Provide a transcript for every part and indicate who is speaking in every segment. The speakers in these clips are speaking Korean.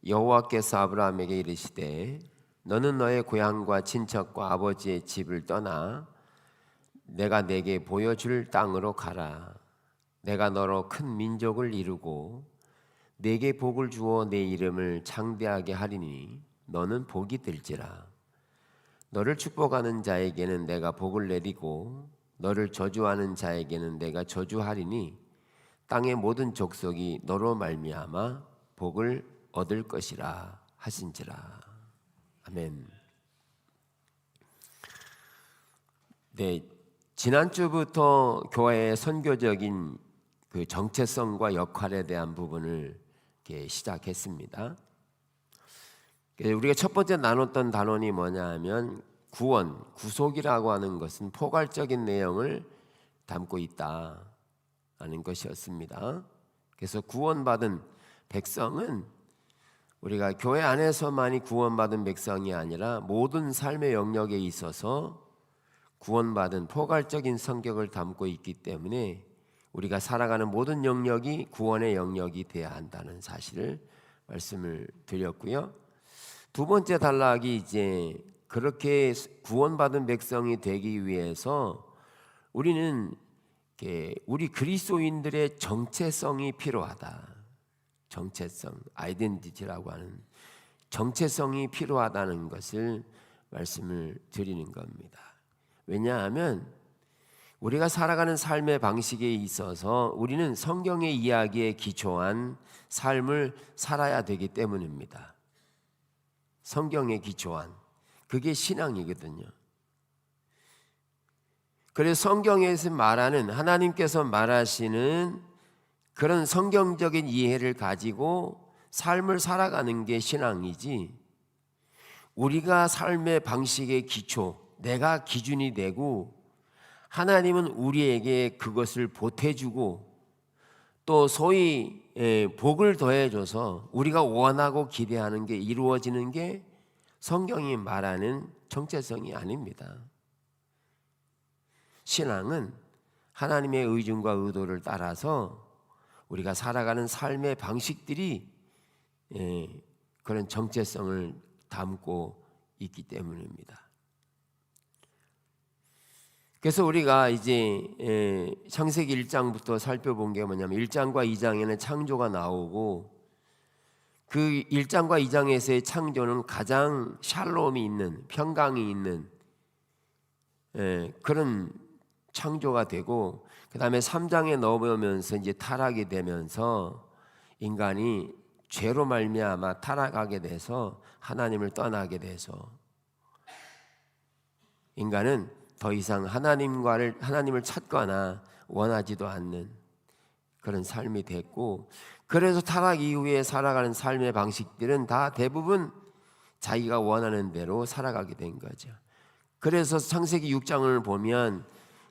Speaker 1: 여호와께서 아브라함에게 이르시되 너는 너의 고향과 친척과 아버지의 집을 떠나 내가 내게 보여줄 땅으로 가라. 내가 너로 큰 민족을 이루고 내게 복을 주어 내 이름을 창대하게 하리니 너는 복이 될지라. 너를 축복하는 자에게는 내가 복을 내리고 너를 저주하는 자에게는 내가 저주하리니 땅의 모든 족속이 너로 말미암아 복을 얻을 것이라 하신지라. 아멘. 네, 지난주부터 교회의 선교적인 그 정체성과 역할에 대한 부분을 이렇게 시작했습니다. 우리가 첫 번째 나눴던 단원이 뭐냐 하면 구원, 구속이라고 하는 것은 포괄적인 내용을 담고 있다는 것이었습니다. 그래서 구원받은 백성은 우리가 교회 안에서만이 구원받은 백성이 아니라 모든 삶의 영역에 있어서 구원받은 포괄적인 성격을 담고 있기 때문에 우리가 살아가는 모든 영역이 구원의 영역이 되어야 한다는 사실을 말씀을 드렸고요. 두 번째 단락이 이제 그렇게 구원받은 백성이 되기 위해서 우리는 우리 그리스도인들의 정체성이 필요하다. 정체성, 아이덴티티라고 하는 정체성이 필요하다는 것을 말씀을 드리는 겁니다. 왜냐하면 우리가 살아가는 삶의 방식에 있어서 우리는 성경의 이야기에 기초한 삶을 살아야 되기 때문입니다. 성경에 기초한 그게 신앙이거든요. 그래서 성경에서 말하는 하나님께서 말하시는 그런 성경적인 이해를 가지고 삶을 살아가는 게 신앙이지, 우리가 삶의 방식의 기초, 내가 기준이 되고 하나님은 우리에게 그것을 보태주고 또 소위 복을 더해줘서 우리가 원하고 기대하는 게 이루어지는 게 성경이 말하는 정체성이 아닙니다. 신앙은 하나님의 의중과 의도를 따라서 우리가 살아가는 삶의 방식들이 그런 정체성을 담고 있기 때문입니다. 그래서 우리가 이제 창세기 1장부터 살펴본 게 뭐냐면 1장과 2장에는 창조가 나오고 그 1장과 2장에서의 창조는 가장 샬롬이 있는, 평강이 있는 그런 창조가 되고, 그 다음에 3장에 넘어오면서 이제 타락이 되면서 인간이 죄로 말미암아 타락하게 돼서 하나님을 떠나게 돼서 인간은 더 이상 하나님을 찾거나 원하지도 않는 그런 삶이 됐고, 그래서 타락 이후에 살아가는 삶의 방식들은 다 대부분 자기가 원하는 대로 살아가게 된 거죠. 그래서 창세기 6장을 보면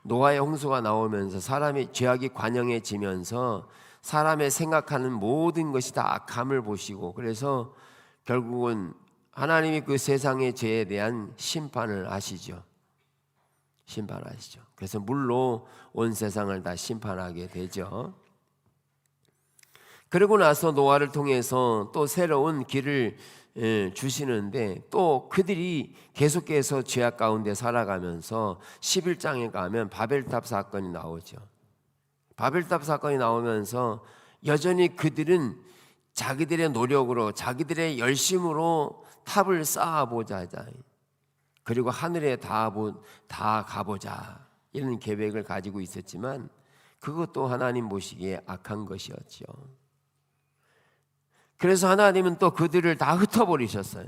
Speaker 1: 노아의 홍수가 나오면서 사람의 죄악이 관영해지면서 사람의 생각하는 모든 것이 다 악함을 보시고, 그래서 결국은 하나님이 그 세상의 죄에 대한 심판을 하시죠. 심판하시죠. 그래서 물로 온 세상을 다 심판하게 되죠. 그러고 나서 노아를 통해서 또 새로운 길을 주시는데, 또 그들이 계속해서 죄악 가운데 살아가면서 11장에 가면 바벨탑 사건이 나오죠. 바벨탑 사건이 나오면서 여전히 그들은 자기들의 노력으로, 자기들의 열심으로 탑을 쌓아보자, 그리고 하늘에 다 가보자, 이런 계획을 가지고 있었지만 그것도 하나님 보시기에 악한 것이었죠. 그래서 하나님은 또 그들을 다 흩어버리셨어요.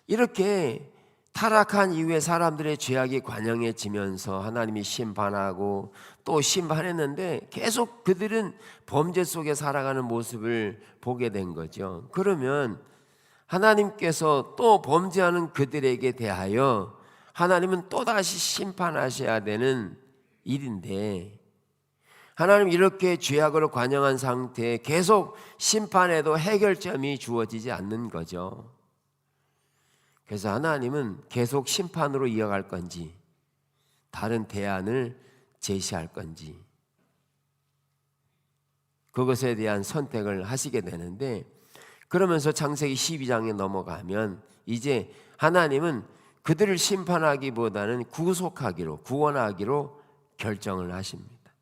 Speaker 1: 이렇게 타락한 이후에 사람들의 죄악이 관영해지면서 하나님이 심판하고 또 심판했는데 계속 그들은 범죄 속에 살아가는 모습을 보게 된 거죠. 그러면 하나님께서 또 범죄하는 그들에게 대하여 하나님은 또다시 심판하셔야 되는 일인데, 하나님 이렇게 죄악으로 관영한 상태에 계속 심판해도 해결점이 주어지지 않는 거죠. 그래서 하나님은 계속 심판으로 이어갈 건지 다른 대안을 제시할 건지 그것에 대한 선택을 하시게 되는데, 그러면서 창세기 12장에 넘어가면 이제 하나님은 그들을 심판하기보다는 구속하기로, 구원하기로 결정을 하십니다.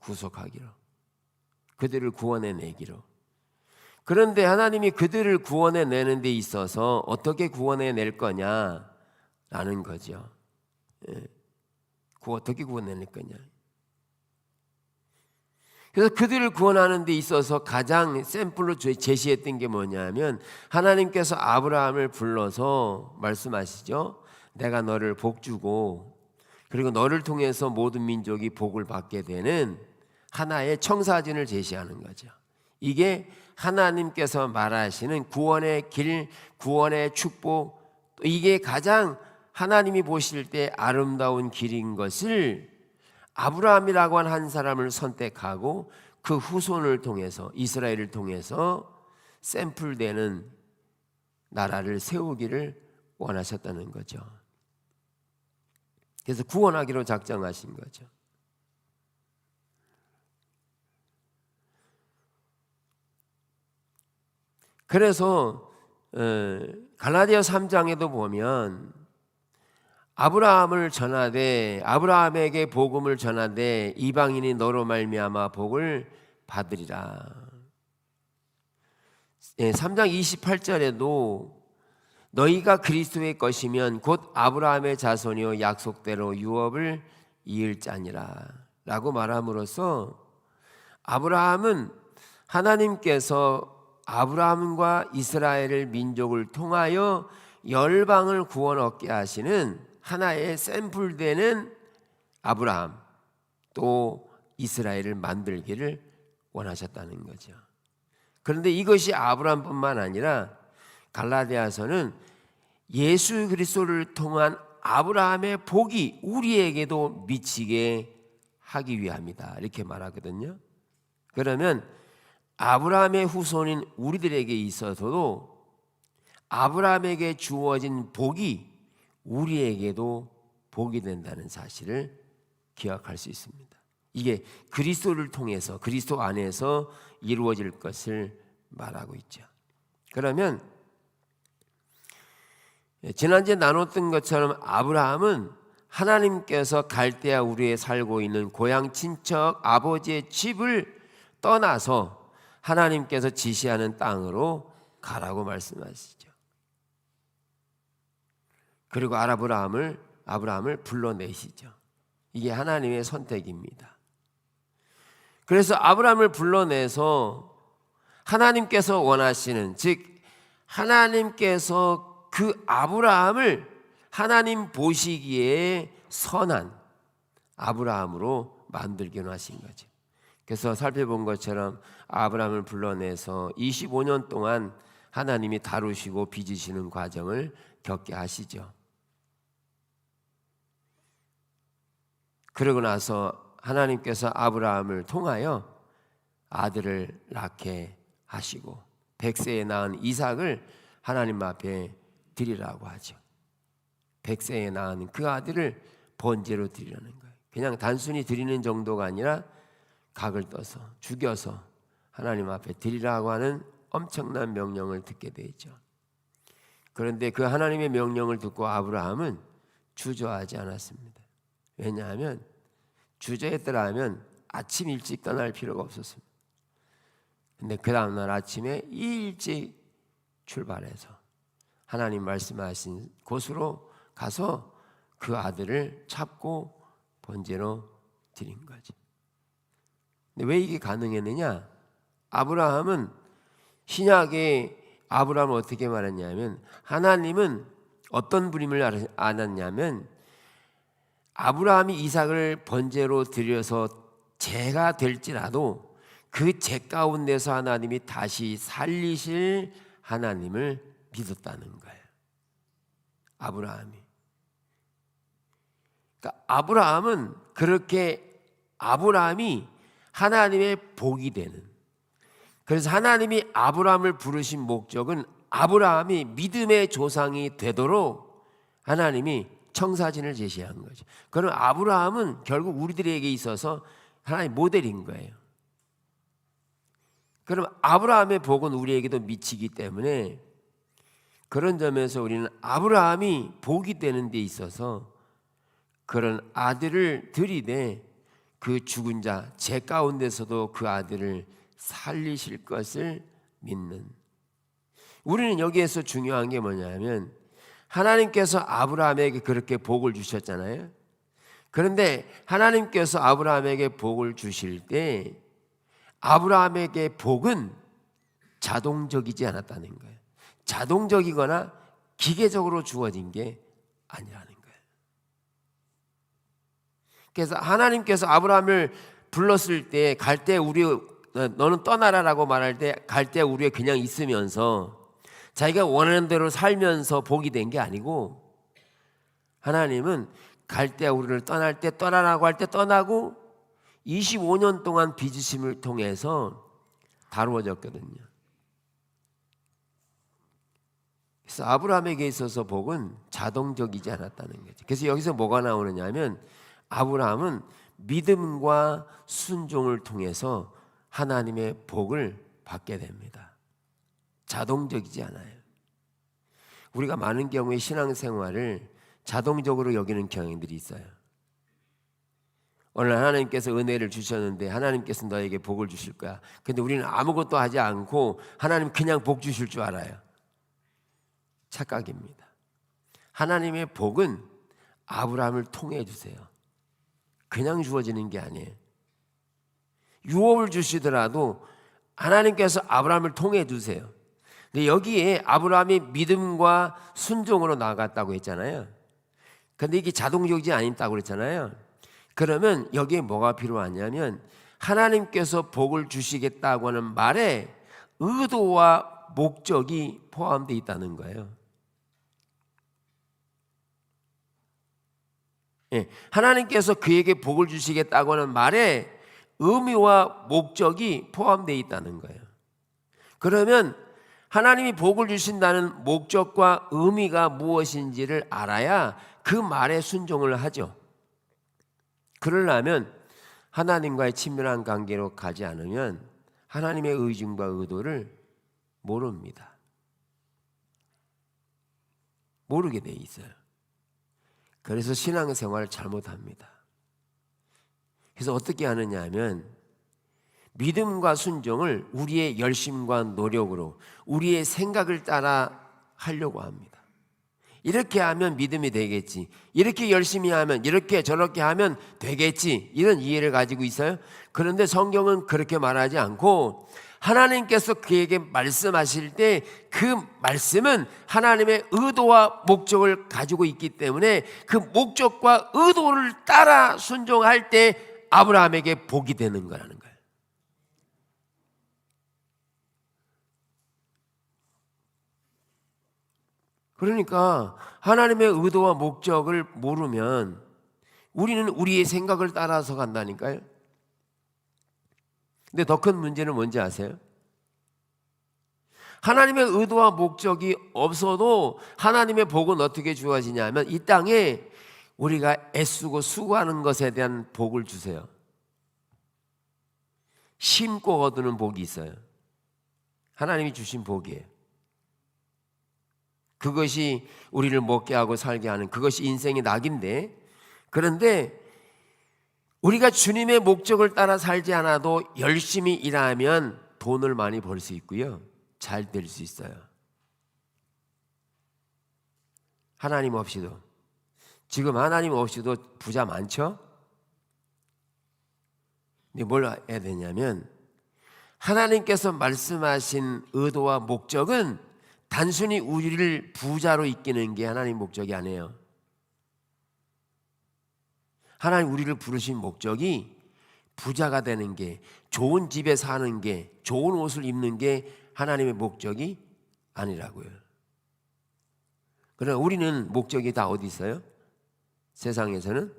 Speaker 1: 구속하기로, 그들을 구원해내기로. 그런데 하나님이 그들을 구원해내는 데 있어서 어떻게 구원해낼 거냐라는 거죠. 어떻게 구원해낼 거냐. 그래서 그들을 구원하는 데 있어서 가장 샘플로 제시했던 게 뭐냐면, 하나님께서 아브라함을 불러서 말씀하시죠. 내가 너를 복주고 그리고 너를 통해서 모든 민족이 복을 받게 되는 하나의 청사진을 제시하는 거죠. 이게 하나님께서 말하시는 구원의 길, 구원의 축복, 이게 가장 하나님이 보실 때 아름다운 길인 것을 아브라함이라고 하는 한 사람을 선택하고 그 후손을 통해서, 이스라엘을 통해서 샘플되는 나라를 세우기를 원하셨다는 거죠. 그래서 구원하기로 작정하신 거죠. 그래서 갈라디아 3장에도 보면 아브라함을 전하되, 아브라함에게 복음을 전하되 이방인이 너로 말미암아 복을 받으리라. 3장 28절에도 너희가 그리스도의 것이면 곧 아브라함의 자손이요 약속대로 유업을 이을 자니라 라고 말함으로써, 아브라함은 하나님께서 아브라함과 이스라엘을 민족을 통하여 열방을 구원 얻게 하시는 하나의 샘플되는 아브라함, 또 이스라엘을 만들기를 원하셨다는 거죠. 그런데 이것이 아브라함뿐만 아니라 갈라디아서는 예수 그리스도를 통한 아브라함의 복이 우리에게도 미치게 하기 위함이다, 이렇게 말하거든요. 그러면 아브라함의 후손인 우리들에게 있어서도 아브라함에게 주어진 복이 우리에게도 복이 된다는 사실을 기억할 수 있습니다. 이게 그리스도를 통해서, 그리스도 안에서 이루어질 것을 말하고 있죠. 그러면 지난주에 나눴던 것처럼 아브라함은 하나님께서 갈대아 우르에 살고 있는 고향 친척 아버지의 집을 떠나서 하나님께서 지시하는 땅으로 가라고 말씀하시죠. 그리고 아브라함을 불러내시죠. 이게 하나님의 선택입니다. 그래서 아브라함을 불러내서 하나님께서 원하시는, 즉 하나님께서 그 아브라함을 하나님 보시기에 선한 아브라함으로 만들기로 하신 거죠. 그래서 살펴본 것처럼 아브라함을 불러내서 25년 동안 하나님이 다루시고 빚으시는 과정을 겪게 하시죠. 그러고 나서 하나님께서 아브라함을 통하여 아들을 낳게 하시고 100세에 낳은 이삭을 하나님 앞에 드리라고 하죠. 100세에 낳은 그 아들을 번제로 드리라는 거예요. 그냥 단순히 드리는 정도가 아니라 각을 떠서 죽여서 하나님 앞에 드리라고 하는 엄청난 명령을 듣게 되죠. 그런데 그 하나님의 명령을 듣고 아브라함은 주저하지 않았습니다. 왜냐하면 주저했더라면 아침 일찍 떠날 필요가 없었습니다. 근데 그 다음날 아침에 일찍 출발해서 하나님 말씀하신 곳으로 가서 그 아들을 잡고 번제로 드린 거지. 근데 왜 이게 가능했느냐? 아브라함은 신약에 아브라함을 어떻게 말했냐면, 하나님은 어떤 분임을 알았냐면, 아브라함이 이삭을 번제로 드려서 죄가 될지라도 그 죄 가운데서 하나님이 다시 살리실 하나님을 믿었다는 거예요. 아브라함이. 그러니까 아브라함은 그렇게 아브라함이 하나님의 복이 되는, 그래서 하나님이 아브라함을 부르신 목적은 아브라함이 믿음의 조상이 되도록 하나님이 청사진을 제시한 거죠. 그럼 아브라함은 결국 우리들에게 있어서 하나님의 모델인 거예요. 그럼 아브라함의 복은 우리에게도 미치기 때문에 그런 점에서 우리는 아브라함이 복이 되는 데 있어서 그런 아들을 들이되 그 죽은 자 제 가운데서도 그 아들을 살리실 것을 믿는, 우리는 여기에서 중요한 게 뭐냐면 하나님께서 아브라함에게 그렇게 복을 주셨잖아요. 그런데 하나님께서 아브라함에게 복을 주실 때 아브라함에게 복은 자동적이지 않았다는 거예요. 자동적이거나 기계적으로 주어진 게 아니라는 거예요. 그래서 하나님께서 아브라함을 불렀을 때 갈대 우리 너는 떠나라라고 말할 때 갈대 우리에 그냥 있으면서 자기가 원하는 대로 살면서 복이 된 게 아니고, 하나님은 갈대 우리를 떠날 때 떠나라고 할 때 떠나고 25년 동안 빚으심을 통해서 다루어졌거든요. 그래서 아브라함에게 있어서 복은 자동적이지 않았다는 거죠. 그래서 여기서 뭐가 나오느냐 하면 아브라함은 믿음과 순종을 통해서 하나님의 복을 받게 됩니다. 자동적이지 않아요. 우리가 많은 경우에 신앙생활을 자동적으로 여기는 경향들이 있어요. 오늘 하나님께서 은혜를 주셨는데 하나님께서 너에게 복을 주실 거야. 근데 우리는 아무것도 하지 않고 하나님 그냥 복 주실 줄 알아요. 착각입니다. 하나님의 복은 아브라함을 통해 주세요. 그냥 주어지는 게 아니에요. 유업을 주시더라도 하나님께서 아브라함을 통해 주세요. 근데 여기에 아브라함이 믿음과 순종으로 나아갔다고 했잖아요. 근데 이게 자동적이지 않다고 그랬잖아요. 그러면 여기에 뭐가 필요하냐면 하나님께서 복을 주시겠다고 하는 말에 의도와 목적이 포함되어 있다는 거예요. 예, 하나님께서 그에게 복을 주시겠다고 하는 말에 의미와 목적이 포함되어 있다는 거예요. 그러면 하나님이 복을 주신다는 목적과 의미가 무엇인지를 알아야 그 말에 순종을 하죠. 그러려면 하나님과의 친밀한 관계로 가지 않으면 하나님의 의중과 의도를 모릅니다. 모르게 돼 있어요. 그래서 신앙생활을 잘못합니다. 그래서 어떻게 하느냐 하면 믿음과 순종을 우리의 열심과 노력으로 우리의 생각을 따라 하려고 합니다. 이렇게 하면 믿음이 되겠지, 이렇게 열심히 하면, 이렇게 저렇게 하면 되겠지, 이런 이해를 가지고 있어요. 그런데 성경은 그렇게 말하지 않고 하나님께서 그에게 말씀하실 때 그 말씀은 하나님의 의도와 목적을 가지고 있기 때문에 그 목적과 의도를 따라 순종할 때 아브라함에게 복이 되는 거라는 거예요. 그러니까 하나님의 의도와 목적을 모르면 우리는 우리의 생각을 따라서 간다니까요. 근데 더 큰 문제는 뭔지 아세요? 하나님의 의도와 목적이 없어도 하나님의 복은 어떻게 주어지냐면 이 땅에 우리가 애쓰고 수고하는 것에 대한 복을 주세요. 심고 거두는 복이 있어요. 하나님이 주신 복이에요. 그것이 우리를 먹게 하고 살게 하는, 그것이 인생의 낙인데, 그런데 우리가 주님의 목적을 따라 살지 않아도 열심히 일하면 돈을 많이 벌 수 있고요, 잘 될 수 있어요. 하나님 없이도. 지금 하나님 없이도 부자 많죠? 근데 뭘 해야 되냐면 하나님께서 말씀하신 의도와 목적은 단순히 우리를 부자로 이끄는 게 하나님 목적이 아니에요. 하나님 우리를 부르신 목적이 부자가 되는 게, 좋은 집에 사는 게, 좋은 옷을 입는 게 하나님의 목적이 아니라고요. 그러나 우리는 목적이 다 어디 있어요? 세상에서는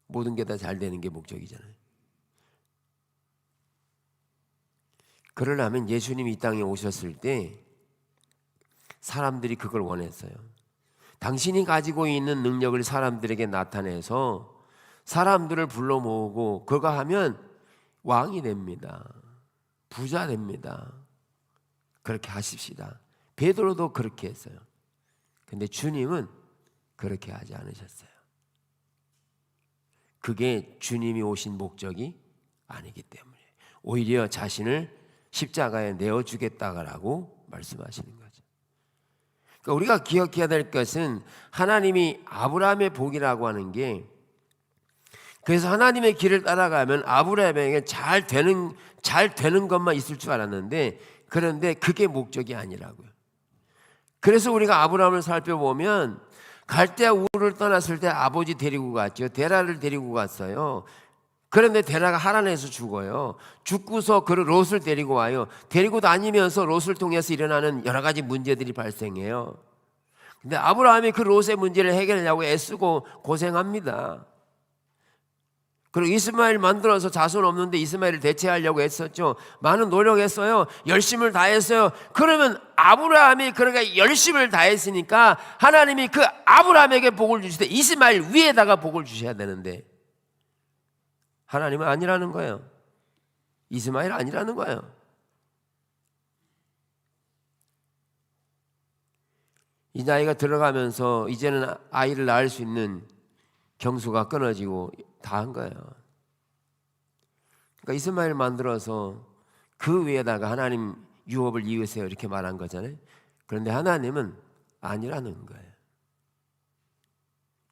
Speaker 1: 모든 게 다 잘 되는 게 목적이잖아요. 그러려면 예수님이 이 땅에 오셨을 때 사람들이 그걸 원했어요. 당신이 가지고 있는 능력을 사람들에게 나타내서 사람들을 불러 모으고 그거 하면 왕이 됩니다. 부자 됩니다. 그렇게 하십시다. 베드로도 그렇게 했어요. 근데 주님은 그렇게 하지 않으셨어요. 그게 주님이 오신 목적이 아니기 때문에 오히려 자신을 십자가에 내어주겠다라고 말씀하시는 거죠. 그러니까 우리가 기억해야 될 것은 하나님이 아브라함의 복이라고 하는 게, 그래서 하나님의 길을 따라가면 아브라함에게 잘 되는 것만 있을 줄 알았는데, 그런데 그게 목적이 아니라고요. 그래서 우리가 아브라함을 살펴보면 갈대아 우르를 떠났을 때 아버지 데리고 갔죠. 데라를 데리고 갔어요. 그런데 데라가 하란에서 죽어요. 죽고서 그 롯을 데리고 와요. 데리고 다니면서 롯을 통해서 일어나는 여러 가지 문제들이 발생해요. 근데 아브라함이 그 롯의 문제를 해결하려고 애쓰고 고생합니다. 그리고 이스마엘 만들어서 자손 없는데 이스마엘을 대체하려고 했었죠. 많은 노력했어요. 열심을 다했어요. 그러면 아브라함이 그러니까 열심을 다했으니까 하나님이 그 아브라함에게 복을 주실 때 이스마엘 위에다가 복을 주셔야 되는데 하나님은 아니라는 거예요. 이스마엘 아니라는 거예요. 이 나이가 들어가면서 이제는 아이를 낳을 수 있는 경수가 끊어지고 다 한 거예요. 그러니까 이스마엘 만들어서 그 위에다가 하나님 유업을 이으세요 이렇게 말한 거잖아요. 그런데 하나님은 아니라는 거예요.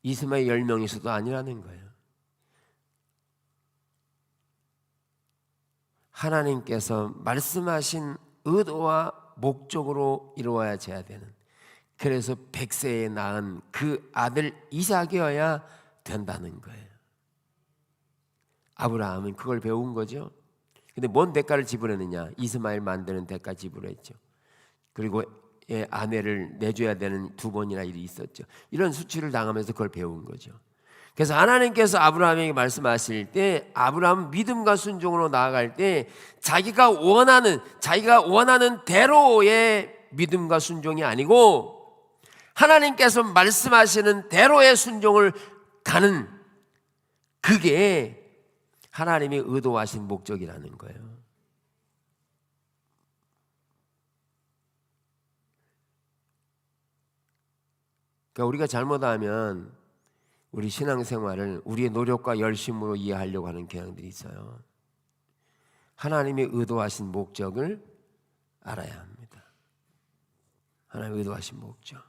Speaker 1: 이스마엘 10명이 있어도 아니라는 거예요. 하나님께서 말씀하신 의도와 목적으로 이루어져야 되는, 그래서 100세에 낳은 그 아들 이삭이어야 된다는 거예요. 아브라함은 그걸 배운 거죠. 근데 뭔 대가를 지불했느냐? 이스마엘 만드는 대가 지불했죠. 그리고 아내를 내줘야 되는 2번이나 일이 있었죠. 이런 수치를 당하면서 그걸 배운 거죠. 그래서 하나님께서 아브라함에게 말씀하실 때 아브라함은 믿음과 순종으로 나아갈 때 자기가 원하는 대로의 믿음과 순종이 아니고 하나님께서 말씀하시는 대로의 순종을 가는, 그게 하나님이 의도하신 목적이라는 거예요. 그러니까 우리가 잘못하면 우리 신앙생활을 우리의 노력과 열심으로 이해하려고 하는 경향들이 있어요. 하나님이 의도하신 목적을 알아야 합니다. 하나님이 의도하신 목적.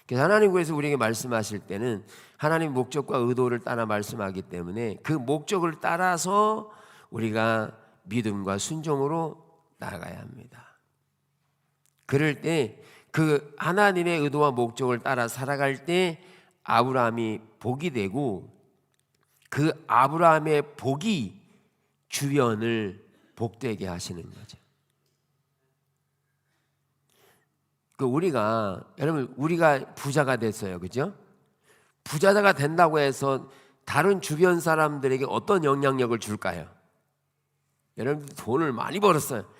Speaker 1: 그래서 하나님께서 우리에게 말씀하실 때는 하나님 목적과 의도를 따라 말씀하기 때문에 그 목적을 따라서 우리가 믿음과 순종으로 나아가야 합니다. 그럴 때 그 하나님의 의도와 목적을 따라 살아갈 때 아브라함이 복이 되고 그 아브라함의 복이 주변을 복되게 하시는 거죠. 여러분 우리가 부자가 됐어요, 그죠? 부자가 된다고 해서 다른 주변 사람들에게 어떤 영향력을 줄까요? 여러분 돈을 많이 벌었어요.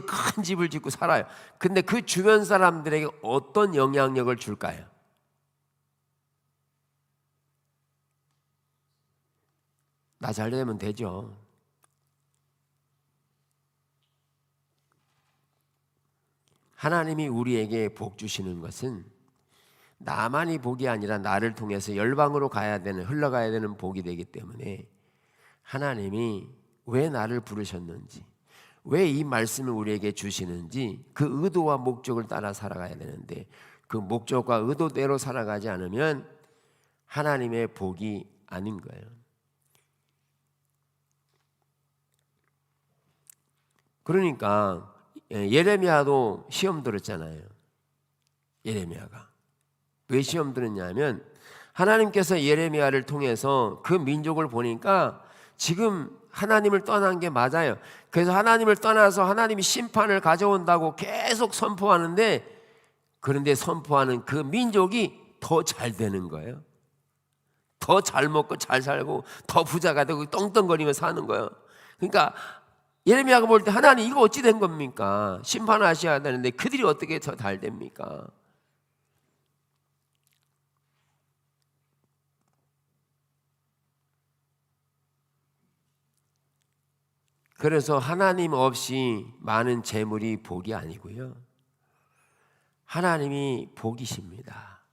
Speaker 1: 큰 집을 짓고 살아요. 근데 그 주변 사람들에게 어떤 영향력을 줄까요? 나 잘 되면 되죠. 하나님이 우리에게 복 주시는 것은 나만이 복이 아니라 나를 통해서 열방으로 흘러가야 되는 복이 되기 때문에 하나님이 왜 나를 부르셨는지, 왜 이 말씀을 우리에게 주시는지 그 의도와 목적을 따라 살아가야 되는데 그 목적과 의도대로 살아가지 않으면 하나님의 복이 아닌 거예요. 그러니까 예레미야도 시험 들었잖아요. 예레미야가 왜 시험 들었냐면 하나님께서 예레미야를 통해서 그 민족을 보니까 지금 하나님을 떠난 게 맞아요. 그래서 하나님을 떠나서 하나님이 심판을 가져온다고 계속 선포하는데, 그런데 선포하는 그 민족이 더 잘 되는 거예요. 더 잘 먹고 잘 살고 더 부자가 되고 떵떵거리며 사는 거예요. 그러니까 예레미야가 볼 때 하나님 이거 어찌 된 겁니까? 심판하셔야 되는데 그들이 어떻게 더 잘 됩니까? 그래서 하나님 없이 많은 재물이 복이 아니고요, 하나님이 복이십니다.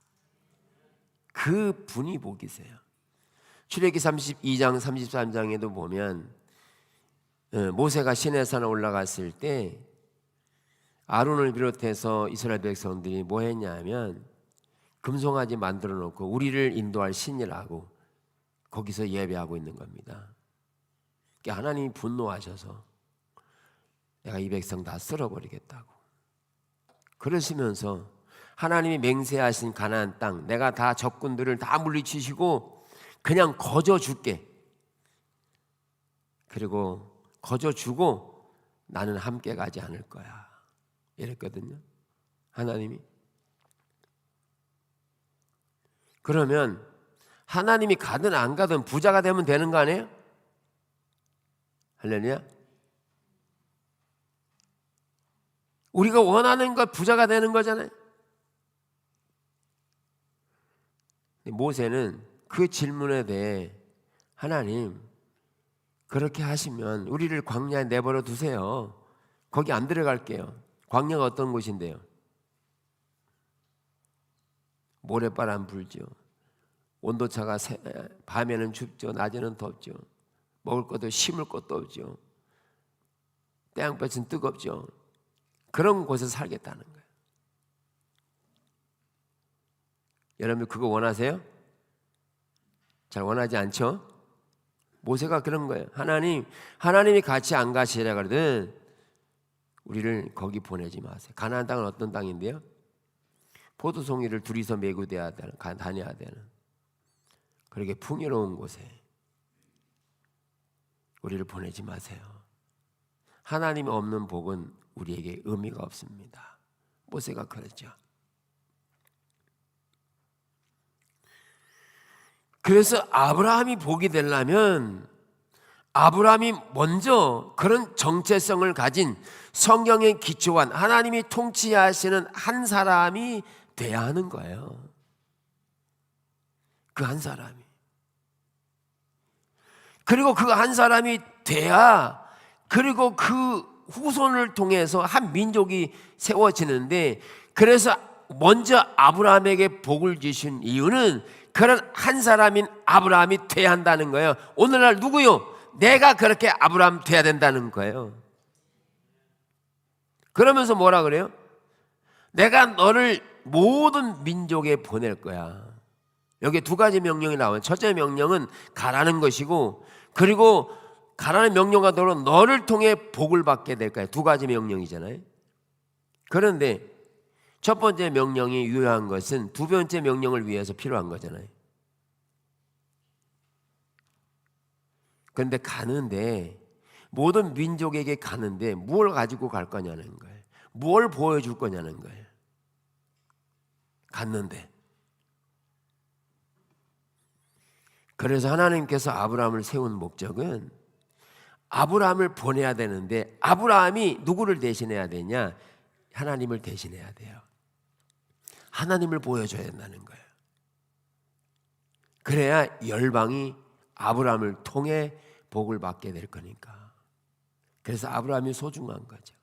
Speaker 1: 그 분이 복이세요. 출애기 32장 33장에도 보면 모세가 시내산에 올라갔을 때 아론을 비롯해서 이스라엘 백성들이 뭐 했냐면 금송아지 만들어 놓고 우리를 인도할 신이라고 거기서 예배하고 있는 겁니다. 그러니까 하나님이 분노하셔서 내가 이 백성 다 쓸어버리겠다고 그러시면서 하나님이 맹세하신 가나안 땅, 내가 다 적군들을 다 물리치시고 그냥 거저 줄게. 그리고 거저 주고 나는 함께 가지 않을 거야, 이랬거든요, 하나님이. 그러면 하나님이 가든 안 가든 부자가 되면 되는 거 아니에요? 할렐루야. 우리가 원하는 것 부자가 되는 거잖아요. 모세는 그 질문에 대해 하나님 그렇게 하시면 우리를 광야에 내버려 두세요. 거기 안 들어갈게요. 광야가 어떤 곳인데요? 모래바람 불죠. 온도차가 밤에는 춥죠. 낮에는 덥죠. 먹을 것도 심을 것도 없죠. 태양볕은 뜨겁죠. 그런 곳에서 살겠다는 거예요. 여러분 그거 원하세요? 잘 원하지 않죠? 모세가 그런 거예요. 하나님이 같이 안 가시라 그러든 우리를 거기 보내지 마세요. 가나안 땅은 어떤 땅인데요? 포도송이를 둘이서 메고 다녀야 되는 그렇게 풍요로운 곳에 우리를 보내지 마세요. 하나님이 없는 복은 우리에게 의미가 없습니다. 모세가 그랬죠. 그래서 아브라함이 복이 되려면 아브라함이 먼저 그런 정체성을 가진 성경의 기초한 하나님이 통치하시는 한 사람이 돼야 하는 거예요. 그 한 사람이. 그리고 그 한 사람이 돼야 그리고 그 후손을 통해서 한 민족이 세워지는데, 그래서 먼저 아브라함에게 복을 주신 이유는 그런 한 사람인 아브라함이 돼야 한다는 거예요. 오늘날 누구요? 내가 그렇게 아브라함 돼야 된다는 거예요. 그러면서 뭐라 그래요? 내가 너를 모든 민족에 보낼 거야. 여기 두 가지 명령이 나와요. 첫째 명령은 가라는 것이고, 그리고 가라는 명령과 더불어 너를 통해 복을 받게 될 거야. 두 가지 명령이잖아요. 그런데 첫 번째 명령이 유효한 것은 두 번째 명령을 위해서 필요한 거잖아요. 그런데 가는데 모든 민족에게 가는데 뭘 가지고 갈 거냐는 거예요. 뭘 보여줄 거냐는 거예요. 갔는데. 그래서 하나님께서 아브라함을 세운 목적은 아브라함을 보내야 되는데, 아브라함이 누구를 대신해야 되냐? 하나님을 대신해야 돼요. 하나님을 보여줘야 된다는 거예요. 그래야 열방이 아브라함을 통해 복을 받게 될 거니까. 그래서 아브라함이 소중한 거죠.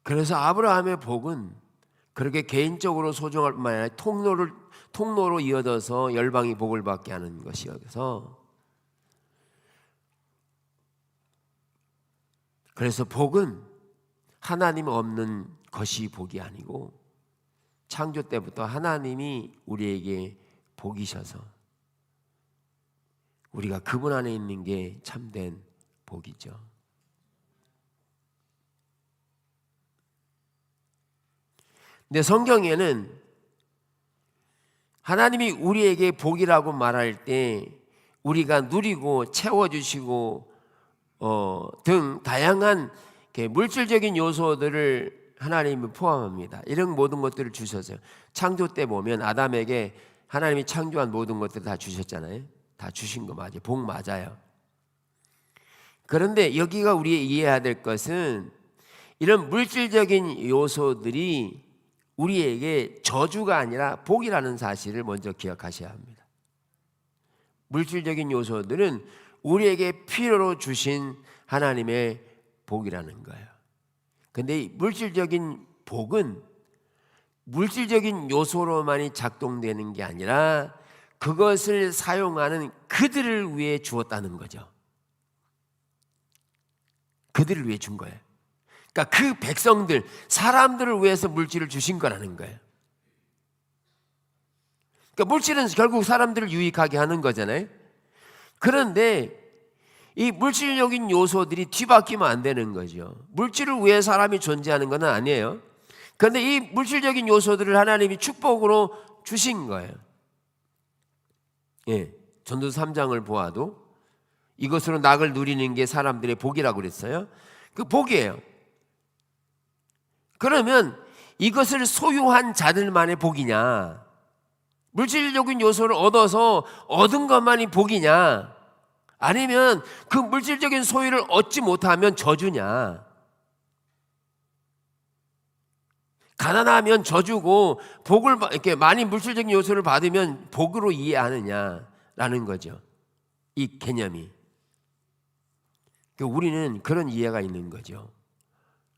Speaker 1: 그래서 아브라함의 복은 그렇게 개인적으로 소중할 뿐만 아니라 통로로 이어져서 열방이 복을 받게 하는 것이어서, 그래서 복은 하나님 없는 것이 복이 아니고 창조 때부터 하나님이 우리에게 복이셔서 우리가 그분 안에 있는 게 참된 복이죠. 근데 성경에는 하나님이 우리에게 복이라고 말할 때 우리가 누리고 채워주시고 등 다양한 물질적인 요소들을 하나님이 포함합니다. 이런 모든 것들을 주셨어요. 창조 때 보면 아담에게 하나님이 창조한 모든 것들을 다 주셨잖아요. 다 주신 거 맞아요. 복 맞아요. 그런데 여기가 우리 이해해야 될 것은 이런 물질적인 요소들이 우리에게 저주가 아니라 복이라는 사실을 먼저 기억하셔야 합니다. 물질적인 요소들은 우리에게 필요로 주신 하나님의 복이라는 거예요. 근데 이 물질적인 복은 물질적인 요소로만이 작동되는 게 아니라 그것을 사용하는 그들을 위해 주었다는 거죠. 그들을 위해 준 거예요. 그러니까 그 백성들, 사람들을 위해서 물질을 주신 거라는 거예요. 그러니까 물질은 결국 사람들을 유익하게 하는 거잖아요. 그런데 이 물질적인 요소들이 뒤바뀌면 안 되는 거죠. 물질을 위해 사람이 존재하는 건 아니에요. 그런데 이 물질적인 요소들을 하나님이 축복으로 주신 거예요. 예, 전도서 3장을 보아도 이것으로 낙을 누리는 게 사람들의 복이라고 그랬어요. 그 복이에요. 그러면 이것을 소유한 자들만의 복이냐, 물질적인 요소를 얻어서 얻은 것만이 복이냐, 아니면 그 물질적인 소유를 얻지 못하면 저주냐, 가난하면 저주고 복을 이렇게 많이 물질적인 요소를 받으면 복으로 이해하느냐라는 거죠. 이 개념이. 우리는 그런 이해가 있는 거죠.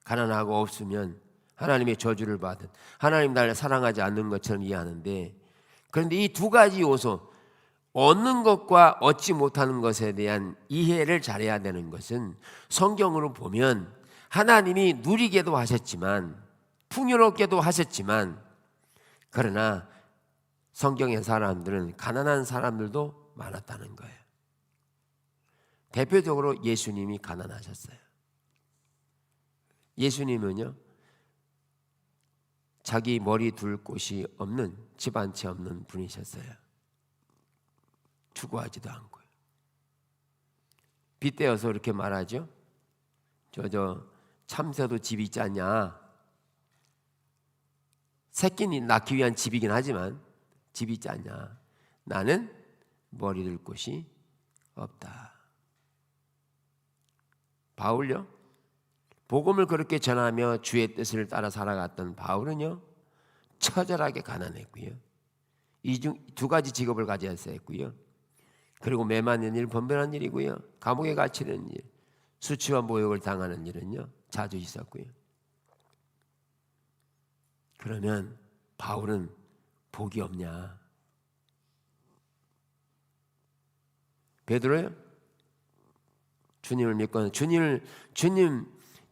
Speaker 1: 가난하고 없으면 하나님의 저주를 받은, 하나님 나를 사랑하지 않는 것처럼 이해하는데, 그런데 이 두 가지 요소, 얻는 것과 얻지 못하는 것에 대한 이해를 잘해야 되는 것은 성경으로 보면 하나님이 누리게도 하셨지만 풍요롭게도 하셨지만, 그러나 성경의 사람들은 가난한 사람들도 많았다는 거예요. 대표적으로 예수님이 가난하셨어요. 예수님은요, 자기 머리 둘 곳이 없는, 집 한 채 없는 분이셨어요. 추구하지도 않고요. 빗대어서 이렇게 말하죠. 저 참새도 집 있지 않냐. 새끼니 낳기 위한 집이긴 하지만 집이 있지 않냐. 나는 머리 둘 곳이 없다. 바울요, 복음을 그렇게 전하며 주의 뜻을 따라 살아갔던 바울은요, 처절하게 가난했고요, 이 중 두 가지 직업을 가져야 했고요, 그리고 매 맞는 일, 번변한 일이고요, 감옥에 갇히는 일, 수치와 모욕을 당하는 일은요 자주 있었고요. 그러면 바울은 복이 없냐? 베드로요, 주님을 믿고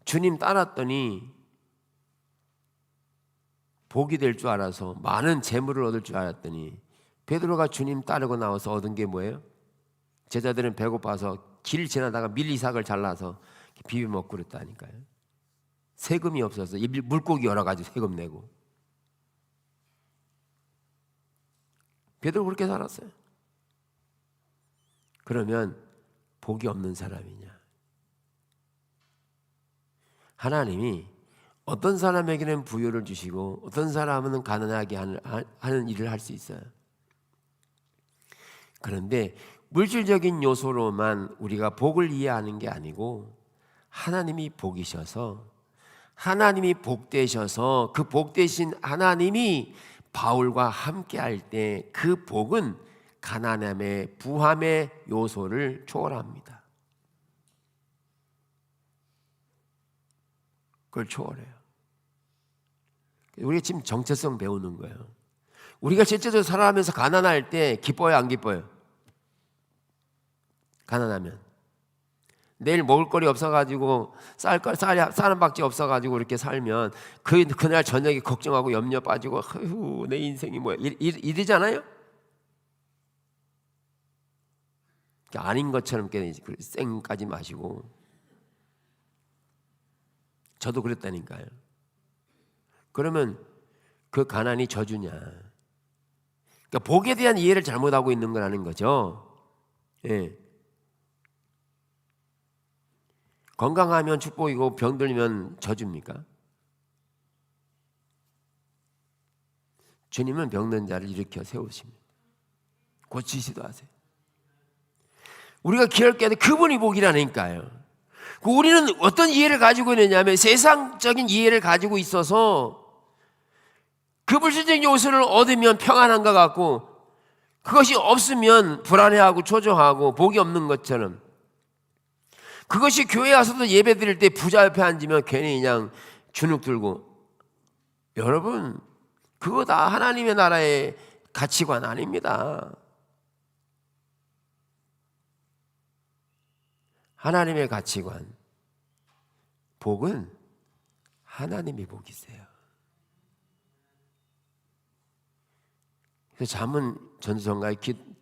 Speaker 1: 주님 따랐더니 복이 될 줄 알아서 많은 재물을 얻을 줄 알았더니, 베드로가 주님 따르고 나와서 얻은 게 뭐예요? 제자들은 배고파서 길 지나다가 밀리삭을 잘라서 비벼 먹고 그랬다니까요. 세금이 없어서 물고기 여러 가지 세금 내고. 베드로 그렇게 살았어요. 그러면 복이 없는 사람이냐? 하나님이 어떤 사람에게는 부유를 주시고 어떤 사람은 가난하게 하는 일을 할 수 있어요. 그런데 물질적인 요소로만 우리가 복을 이해하는 게 아니고, 하나님이 복이셔서, 하나님이 복되셔서 그 복되신 하나님이 바울과 함께 할 때 그 복은 가난함의, 부함의 요소를 초월합니다. 그걸 초월해요. 우리가 지금 정체성 배우는 거예요. 우리가 실제로 살아가면서 가난할 때 기뻐요, 안 기뻐요? 가난하면 내일 먹을 거리 없어가지고 쌀 한 박지 없어가지고 이렇게 살면 그날 저녁에 걱정하고 염려 빠지고, 내 인생이 뭐야, 이러잖아요. 아닌 것처럼 쌩까지 마시고. 저도 그랬다니까요. 그러면 그 가난이 저주냐? 그러니까 복에 대한 이해를 잘못하고 있는 거라는 거죠. 예. 건강하면 축복이고 병들면 저주입니까? 주님은 병든 자를 일으켜 세우십니다. 고치시도 하세요. 우리가 기할 게 아니라 그분이 복이라니까요. 우리는 어떤 이해를 가지고 있느냐면 세상적인 이해를 가지고 있어서 그 물질적인 요소를 얻으면 평안한 것 같고, 그것이 없으면 불안해하고 초조하고 복이 없는 것처럼, 그것이 교회 와서도 예배 드릴 때 부자 옆에 앉으면 괜히 그냥 주눅 들고, 여러분 그거 다 하나님의 나라의 가치관 아닙니다. 하나님의 가치관, 복은 하나님이 복이세요. 그래서 잠언 전도서가의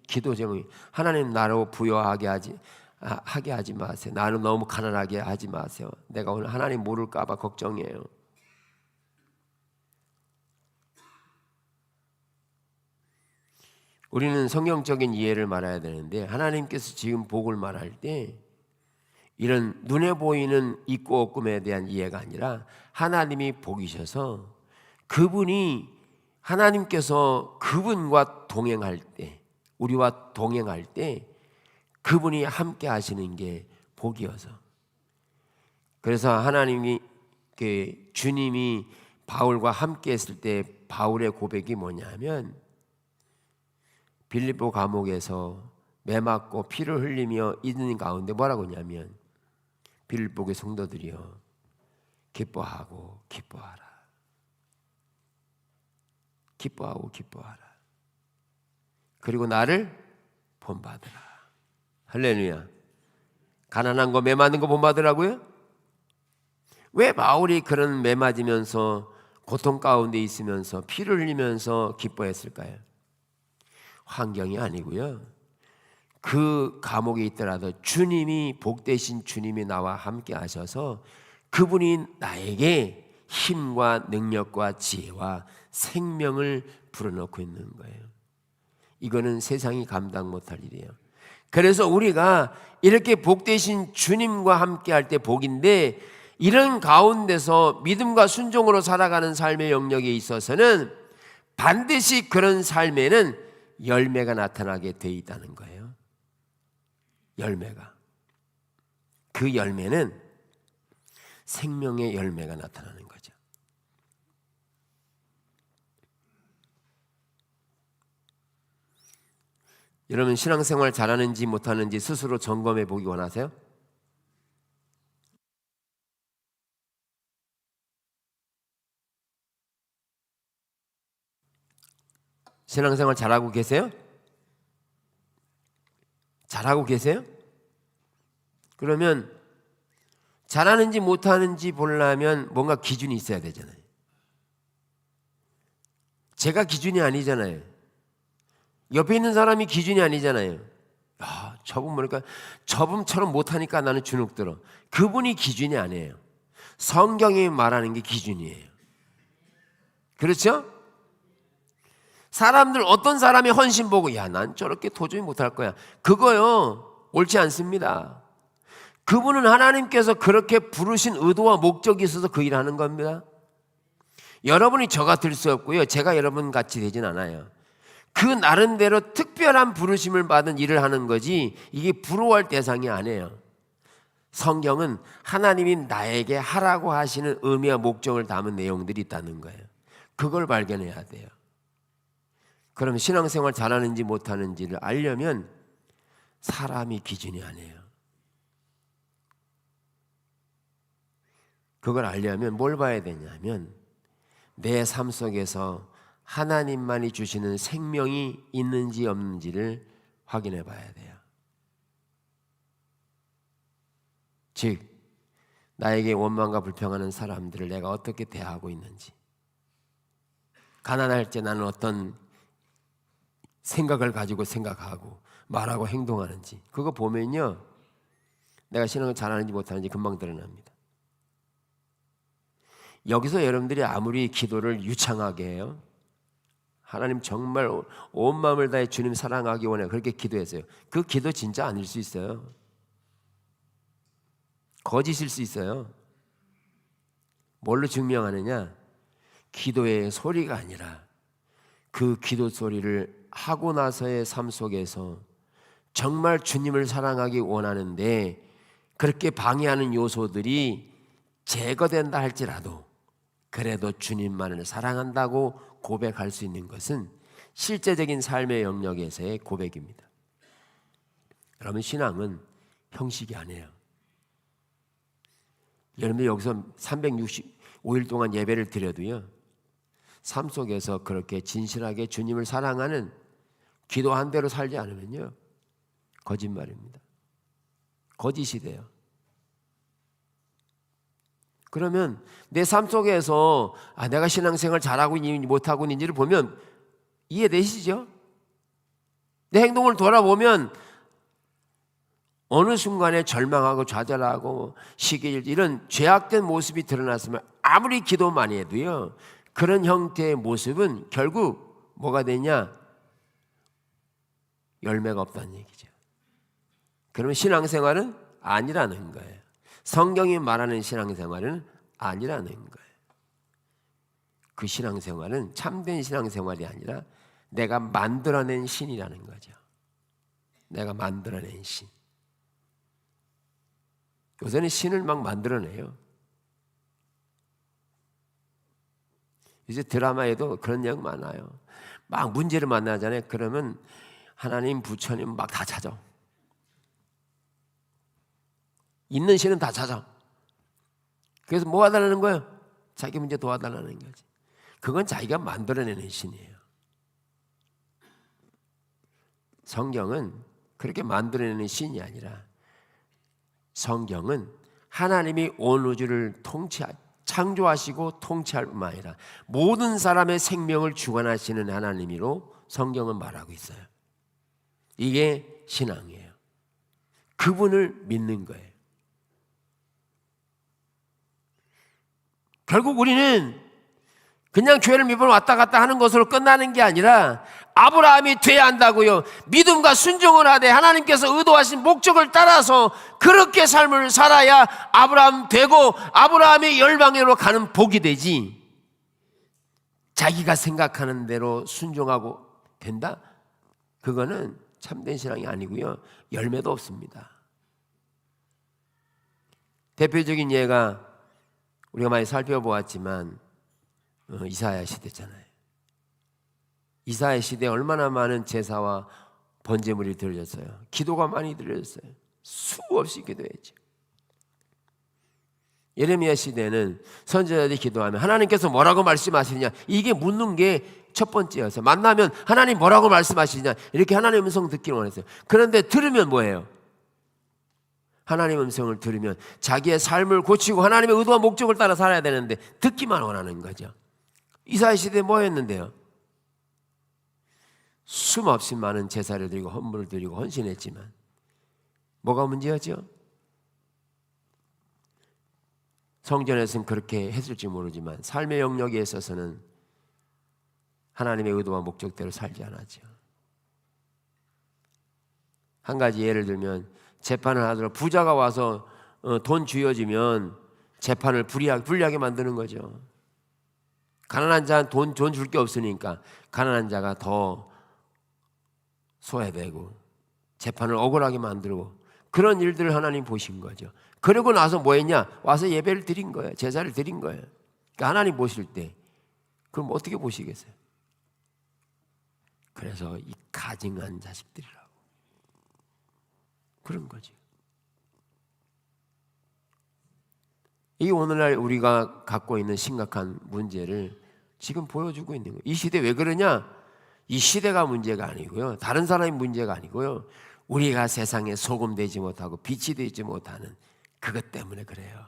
Speaker 1: 기도 제목이 하나님 나로 부여하게 하지 마세요. 나는 너무 가난하게 하지 마세요. 내가 오늘 하나님 모를까 봐 걱정이에요. 우리는 성경적인 이해를 말해야 되는데, 하나님께서 지금 복을 말할 때 이런 눈에 보이는 있고 없음에 대한 이해가 아니라 하나님이 복이셔서 그분이, 하나님께서 그분과 동행할 때, 우리와 동행할 때 그분이 함께 하시는 게 복이어서, 그래서 하나님이, 주님이 바울과 함께 했을 때 바울의 고백이 뭐냐면, 빌립보 감옥에서 매 맞고 피를 흘리며 있는 가운데 뭐라고 하냐면, 빌립보의 성도들이여 기뻐하고 기뻐하라. 기뻐하고 기뻐하라. 그리고 나를 본받으라. 할렐루야. 가난한 거 매 맞는 거 본받으라고요? 왜 바울이 그런 매 맞으면서 고통 가운데 있으면서 피를 흘리면서 기뻐했을까요? 환경이 아니고요, 그 감옥에 있더라도 주님이, 복되신 주님이 나와 함께 하셔서 그분이 나에게 힘과 능력과 지혜와 생명을 불어넣고 있는 거예요. 이거는 세상이 감당 못할 일이에요. 그래서 우리가 이렇게 복되신 주님과 함께 할 때 복인데, 이런 가운데서 믿음과 순종으로 살아가는 삶의 영역에 있어서는 반드시 그런 삶에는 열매가 나타나게 돼 있다는 거예요. 열매가. 그 열매는 생명의 열매가 나타나는 거죠. 여러분, 신앙생활 잘하는지 못하는지 스스로 점검해 보기 원하세요? 신앙생활 잘하고 계세요? 잘하고 계세요? 그러면 잘하는지 못하는지 보려면 뭔가 기준이 있어야 되잖아요. 제가 기준이 아니잖아요. 옆에 있는 사람이 기준이 아니잖아요. 저분 보니까 저분처럼 못하니까 나는 주눅 들어. 그분이 기준이 아니에요. 성경이 말하는 게 기준이에요. 그렇죠? 사람들, 어떤 사람이 헌신 보고 난 저렇게 도저히 못할 거야, 그거요 옳지 않습니다. 그분은 하나님께서 그렇게 부르신 의도와 목적이 있어서 그 일을 하는 겁니다. 여러분이 저 같을 수 없고요, 제가 여러분 같이 되진 않아요. 그 나름대로 특별한 부르심을 받은 일을 하는 거지, 이게 부러워할 대상이 아니에요. 성경은 하나님이 나에게 하라고 하시는 의미와 목적을 담은 내용들이 있다는 거예요. 그걸 발견해야 돼요. 그럼 신앙생활 잘하는지 못하는지를 알려면 사람이 기준이 아니에요. 그걸 알려면 뭘 봐야 되냐면, 내 삶 속에서 하나님만이 주시는 생명이 있는지 없는지를 확인해 봐야 돼요. 즉, 나에게 원망과 불평하는 사람들을 내가 어떻게 대하고 있는지, 가난할 때 나는 어떤 생각을 가지고 생각하고 말하고 행동하는지, 그거 보면요 내가 신앙을 잘하는지 못하는지 금방 드러납니다. 여기서 여러분들이 아무리 기도를 유창하게 해요, 하나님 정말 온 마음을 다해 주님 사랑하기 원해, 그렇게 기도했어요. 그 기도 진짜 아닐 수 있어요. 거짓일 수 있어요. 뭘로 증명하느냐? 기도의 소리가 아니라 그 기도 소리를 하고 나서의 삶 속에서 정말 주님을 사랑하기 원하는데 그렇게 방해하는 요소들이 제거된다 할지라도 그래도 주님만을 사랑한다고 고백할 수 있는 것은 실제적인 삶의 영역에서의 고백입니다. 여러분, 신앙은 형식이 아니에요. 여러분, 여기서 365일 동안 예배를 드려도요, 삶 속에서 그렇게 진실하게 주님을 사랑하는 기도한 대로 살지 않으면요, 거짓말입니다. 거짓이 돼요. 그러면 내 삶 속에서 내가 신앙생활 잘하고 있는지 못하고 있는지를 보면 이해되시죠? 내 행동을 돌아보면 어느 순간에 절망하고 좌절하고 시기질 이런 죄악된 모습이 드러났으면 아무리 기도 많이 해도요, 그런 형태의 모습은 결국 뭐가 되냐? 열매가 없다는 얘기죠. 그러면 신앙생활은 아니라는 거예요. 성경이 말하는 신앙생활은 아니라는 거예요. 그 신앙생활은 참된 신앙생활이 아니라 내가 만들어낸 신이라는 거죠. 내가 만들어낸 신. 요새는 신을 막 만들어내요. 이제 드라마에도 그런 내용 많아요. 막 문제를 만나잖아요. 그러면 하나님, 부처님 막 다 찾아. 있는 신은 다 찾아. 그래서 뭐 하달라는 거예요? 자기 문제 도와달라는 거지. 그건 자기가 만들어내는 신이에요. 성경은 그렇게 만들어내는 신이 아니라 성경은 하나님이 온 우주를 창조하시고 통치할 뿐만 아니라 모든 사람의 생명을 주관하시는 하나님으로 성경은 말하고 있어요. 이게 신앙이에요. 그분을 믿는 거예요. 결국 우리는 그냥 교회를 몇 번 왔다 갔다 하는 것으로 끝나는 게 아니라 아브라함이 돼야 한다고요. 믿음과 순종을 하되 하나님께서 의도하신 목적을 따라서 그렇게 삶을 살아야 아브라함 되고 아브라함이 열방으로 가는 복이 되지. 자기가 생각하는 대로 순종하고 된다? 그거는 참된 신앙이 아니고요, 열매도 없습니다. 대표적인 예가 우리가 많이 살펴보았지만 이사야 시대잖아요. 이사야 시대에 얼마나 많은 제사와 번제물이 드려졌어요. 기도가 많이 드려졌어요. 수없이 기도했죠. 예레미야 시대는 선지자들이 기도하면 하나님께서 뭐라고 말씀하시느냐, 이게 묻는 게 첫 번째였어요. 만나면 하나님 뭐라고 말씀하시느냐, 이렇게 하나님의 음성 듣기를 원했어요. 그런데 들으면 뭐예요? 하나님의 음성을 들으면 자기의 삶을 고치고 하나님의 의도와 목적을 따라 살아야 되는데 듣기만 원하는 거죠. 이사야 시대에 뭐였는데요? 수없이 많은 제사를 드리고 헌물을 드리고 헌신했지만 뭐가 문제였죠? 성전에서는 그렇게 했을지 모르지만 삶의 영역에 있어서는 하나님의 의도와 목적대로 살지 않았죠. 한 가지 예를 들면 재판을 하더라도 부자가 와서 돈 쥐어지면 재판을 불리하게 만드는 거죠. 가난한 자는 돈 줄 게 없으니까 가난한 자가 더 소외되고 재판을 억울하게 만들고 그런 일들을 하나님 보신 거죠. 그러고 나서 뭐 했냐? 와서 예배를 드린 거예요. 제사를 드린 거예요. 그러니까 하나님 보실 때 그럼 어떻게 보시겠어요? 그래서 이 가증한 자식들이라고 그런 거지. 이게 오늘날 우리가 갖고 있는 심각한 문제를 지금 보여주고 있는 거예요. 이 시대 왜 그러냐? 이 시대가 문제가 아니고요, 다른 사람이 문제가 아니고요, 우리가 세상에 소금 되지 못하고 빛이 되지 못하는 그것 때문에 그래요.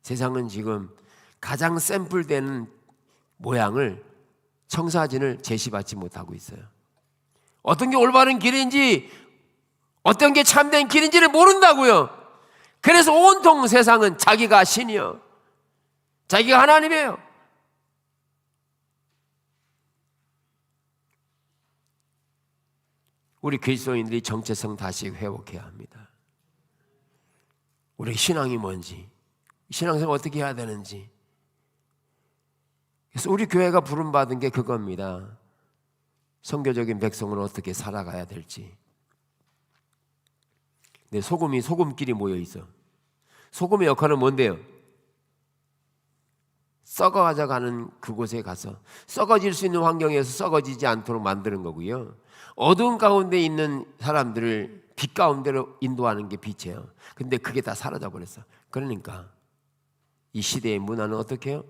Speaker 1: 세상은 지금 가장 샘플되는 모양을, 청사진을 제시받지 못하고 있어요. 어떤 게 올바른 길인지 어떤 게 참된 길인지를 모른다고요. 그래서 온통 세상은 자기가 신이요, 자기가 하나님이에요. 우리 그리스도인들이 정체성 다시 회복해야 합니다. 우리 신앙이 뭔지, 신앙생활 어떻게 해야 되는지. 그래서 우리 교회가 부름받은 게 그겁니다. 선교적인 백성을 어떻게 살아가야 될지. 근데 소금이 소금끼리 모여 있어. 소금의 역할은 뭔데요? 썩어져 가는 그곳에 가서 썩어질 수 있는 환경에서 썩어지지 않도록 만드는 거고요. 어두운 가운데 있는 사람들을 빛 가운데로 인도하는 게 빛이에요. 근데 그게 다 사라져 버렸어. 그러니까 이 시대의 문화는 어떻게 해요?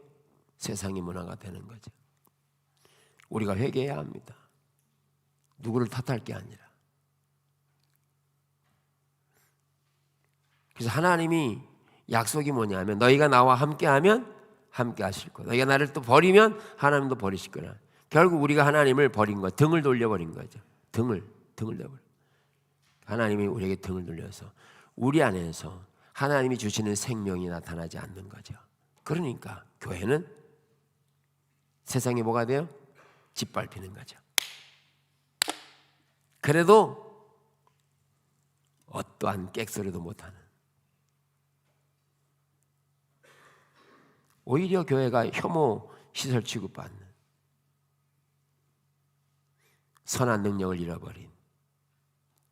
Speaker 1: 세상의 문화가 되는 거죠. 우리가 회개해야 합니다. 누구를 탓할 게 아니라. 그래서 하나님이 약속이 뭐냐면 너희가 나와 함께하면 함께 하실 거다. 너희가 나를 또 버리면 하나님도 버리실 거라. 결국 우리가 하나님을 버린 거, 등을 돌려버린 거죠. 등을 돌려버려. 하나님이 우리에게 등을 돌려서 우리 안에서 하나님이 주시는 생명이 나타나지 않는 거죠. 그러니까 교회는 세상에 뭐가 돼요? 짓밟히는 거죠. 그래도 어떠한 객소리도 못하는, 오히려 교회가 혐오 시설 취급받는, 선한 능력을 잃어버린,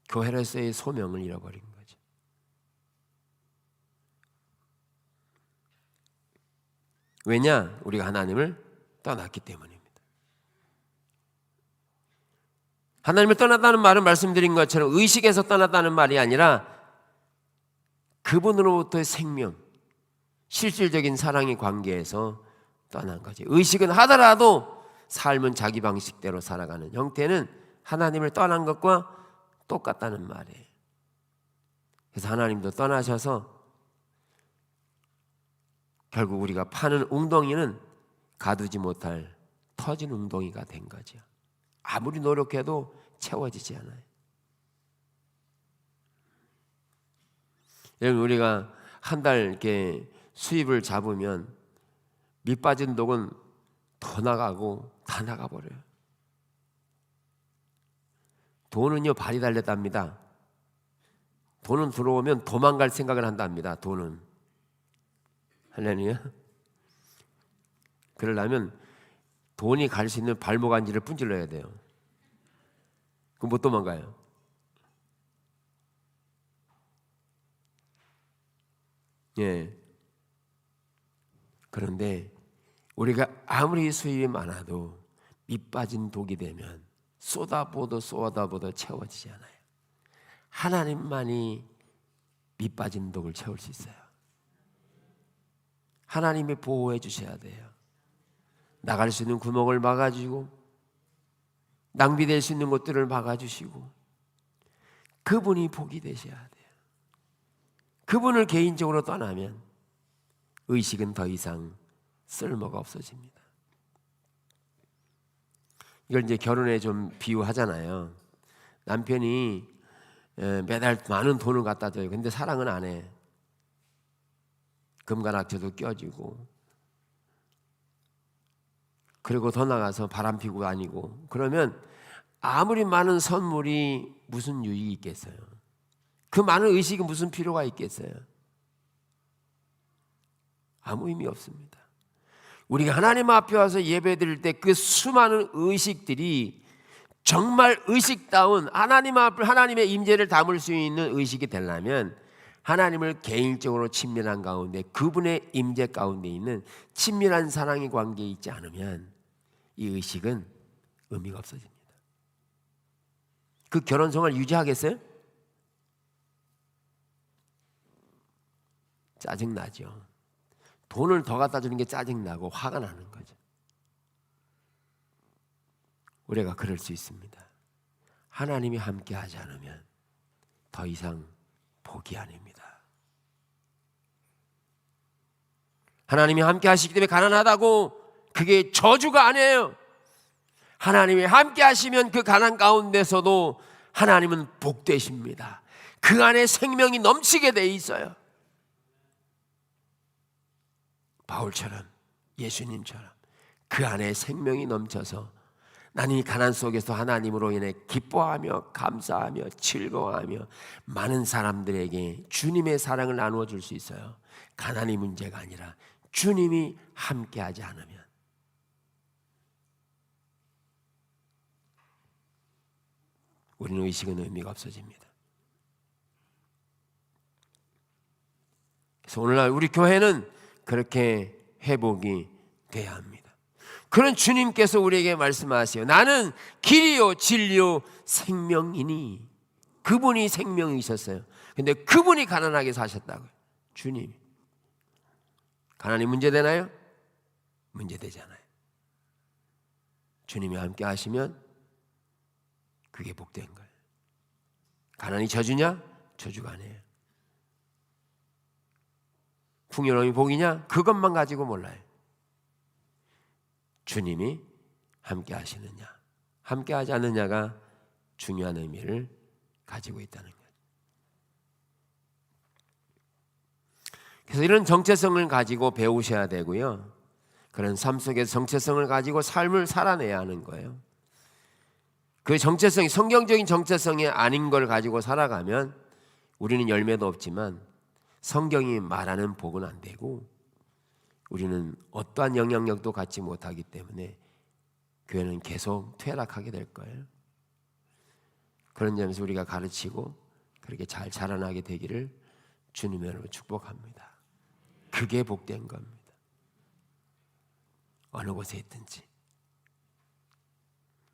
Speaker 1: 교회로서의 소명을 잃어버린 거죠. 왜냐? 우리가 하나님을 떠났기 때문입니다. 하나님을 떠났다는 말은 말씀드린 것처럼 의식에서 떠났다는 말이 아니라 그분으로부터의 생명, 실질적인 사랑의 관계에서 떠난 거지. 의식은 하더라도 삶은 자기 방식대로 살아가는 형태는 하나님을 떠난 것과 똑같다는 말이에요. 그래서 하나님도 떠나셔서 결국 우리가 파는 웅덩이는 가두지 못할 터진 웅덩이가 된 거죠. 아무리 노력해도 채워지지 않아요. 여러분, 우리가 한 달 이렇게 수입을 잡으면 밑 빠진 독은 더 나가고 다 나가버려요. 돈은요, 발이 달렸답니다. 돈은 들어오면 도망갈 생각을 한답니다. 돈은. 할렐루야. 그러려면 돈이 갈 수 있는 발목 안지를 분질러야 돼요. 그럼 못 도망가요. 예. 그런데 우리가 아무리 수입이 많아도 밑 빠진 독이 되면 쏟아부어도 채워지지 않아요. 하나님만이 밑 빠진 독을 채울 수 있어요. 하나님이 보호해 주셔야 돼요. 나갈 수 있는 구멍을 막아주고 낭비될 수 있는 것들을 막아주시고 그분이 복이 되셔야 돼요. 그분을 개인적으로 떠나면 의식은 더 이상 쓸모가 없어집니다. 이걸 이제 결혼에 좀 비유하잖아요. 남편이 매달 많은 돈을 갖다 줘요. 근데 사랑은 안 해. 금관악재도 껴지고, 그리고 더 나가서 바람피고 다니고, 그러면 아무리 많은 선물이 무슨 유익이 있겠어요? 그 많은 의식이 무슨 필요가 있겠어요? 아무 의미 없습니다. 우리가 하나님 앞에 와서 예배드릴 때 그 수많은 의식들이 정말 의식다운 하나님의 임재를 담을 수 있는 의식이 되려면 하나님을 개인적으로 친밀한 가운데 그분의 임재 가운데 있는 친밀한 사랑의 관계에 있지 않으면 이 의식은 의미가 없어집니다. 그 결혼 생활 유지하겠어요? 짜증나죠. 돈을 더 갖다 주는 게 짜증나고 화가 나는 거죠. 우리가 그럴 수 있습니다. 하나님이 함께 하지 않으면 더 이상 복이 아닙니다. 하나님이 함께 하시기 때문에 가난하다고 그게 저주가 아니에요. 하나님이 함께 하시면 그 가난 가운데서도 하나님은 복되십니다. 그 안에 생명이 넘치게 돼 있어요. 바울처럼, 예수님처럼 그 안에 생명이 넘쳐서 나는 이 가난 속에서 하나님으로 인해 기뻐하며 감사하며 즐거워하며 많은 사람들에게 주님의 사랑을 나누어 줄 수 있어요. 가난이 문제가 아니라 주님이 함께하지 않으면 우리는 의식은 의미가 없어집니다. 그래서 오늘날 우리 교회는 그렇게 회복이 돼야 합니다. 그런 주님께서 우리에게 말씀하세요. 나는 길이요 진리요 생명이니. 그분이 생명이셨어요. 근데 그분이 가난하게 사셨다고요. 주님이. 가난이 문제되나요? 문제되잖아요. 주님이 함께 하시면 그게 복된 거예요. 가난이 저주냐? 저주가 아니에요. 풍요로움이 복이냐? 그것만 가지고 몰라요. 주님이 함께 하시느냐, 함께 하지 않느냐가 중요한 의미를 가지고 있다는 거예요. 그래서 이런 정체성을 가지고 배우셔야 되고요. 그런 삶 속에서 정체성을 가지고 삶을 살아내야 하는 거예요. 그 정체성이 성경적인 정체성이 아닌 걸 가지고 살아가면 우리는 열매도 없지만 성경이 말하는 복은 안 되고 우리는 어떠한 영향력도 갖지 못하기 때문에 교회는 계속 퇴락하게 될 거예요. 그런 점에서 우리가 가르치고 그렇게 잘 자라나게 되기를 주님의 이름으로 축복합니다. 그게 복된 겁니다. 어느 곳에 있든지.